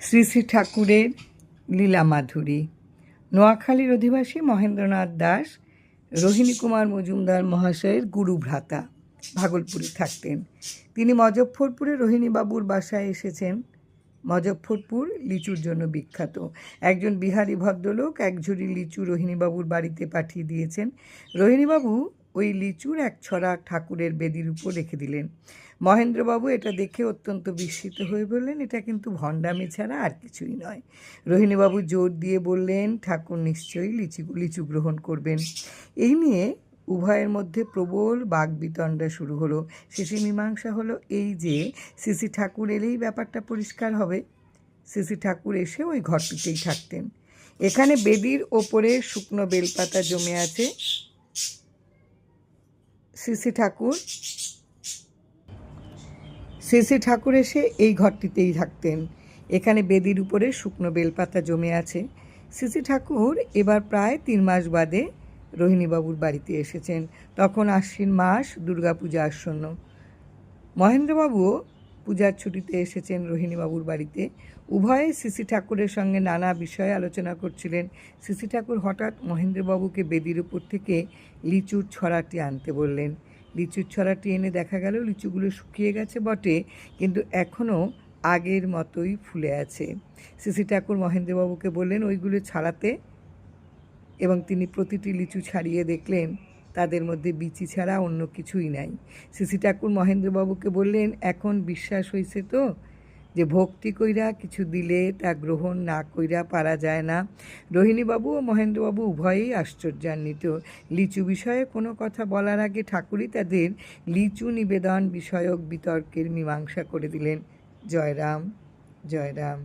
শ্রী শ্রী ঠাকুরের লীলা মাধুরী। নোয়াখালীর অধিবাসী মহেন্দ্রনাথ দাস রোহিণী কুমার মজুমদার মহাশয়ের গুরু ভ্রাতা, ভাগলপুরে থাকতেন। তিনি মজফ্ফরপুরে রোহিণীবাবুর বাসায় এসেছেন। মজফ্ফরপুর লিচুর জন্য বিখ্যাত। একজন বিহারি ভদ্রলোক এক ঝুড়ি লিচু রোহিণীবাবুর বাড়িতে পাঠিয়ে দিয়েছেন। রোহিণীবাবু ওই লিচুর এক ছড়া ঠাকুরের বেদির উপর রেখে দিলেন। মহেন্দ্রবাবু এটা দেখে অত্যন্ত বিস্মিত হয়ে বললেন, এটা কিন্তু ভণ্ডামি ছাড়া আর কিছুই নয়। রোহিণীবাবু জোর দিয়ে বললেন, ঠাকুর নিশ্চয়ই লিচু গ্রহণ করবেন। এই নিয়ে উভয়ের মধ্যে প্রবল বাগবিতণ্ডা শুরু হলো। শেষে মীমাংসা হলো এই যে শ্রী ঠাকুর এলেই ব্যাপারটা পরিষ্কার হবে। শ্রী ঠাকুর এসে ওই ঘরটিতেই থাকতেন। এখানে বেদির ওপরে শুকনো বেলপাতা জমে আছে। শ্রী ঠাকুর এসে এই ঘরটিতেই থাকতেন। এখানে বেদির উপরে শুকনো বেলপাতা জমে আছে। শ্রী ঠাকুর এবার প্রায় 3 মাস বাদে রোহিণীবাবুর বাড়িতে এসেছেন। তখন আশ্বিন মাস, দুর্গাপূজা আসন্ন। মহেন্দ্রবাবুও পূজার ছুটিতে এসেছেন রোহিণীবাবুর বাড়িতে। উভয়ে শ্রী ঠাকুরের সঙ্গে নানা বিষয়ে আলোচনা করছিলেন। শ্রী ঠাকুর হঠাৎ মহেন্দ্রবাবুকে বেদির উপর থেকে লিচুর ছড়াটি আনতে বললেন। লিচুর ছড়াটি এনে দেখা গেল লিচুগুলো শুকিয়ে গেছে বটে, কিন্তু এখনও আগের মতোই ফুলে আছে। শ্রী ঠাকুর মহেন্দ্রবাবুকে বললেন ওইগুলো ছাড়াতে, এবং তিনি প্রতিটি লিচু ছাড়িয়ে দেখলেন তাদের মধ্যে বিচি ছাড়া অন্য কিছুই নাই। শ্রী ঠাকুর মহেন্দ্রবাবুকে বললেন, এখন বিশ্বাস হয়েছে তো যে ভক্তি কইরা কিছু দিলে তা গ্রহণ না কইরা পারা যায় না? রোহিণীবাবু ও মহেন্দ্রবাবু উভয়েই আশ্চর্যান্বিত। লিচু বিষয়ে কোনো কথা বলার আগে ঠাকুরই তাদের লিচু নিবেদন বিষয়ক বিতর্কের মীমাংসা করে দিলেন। জয় রাম, জয় রাম।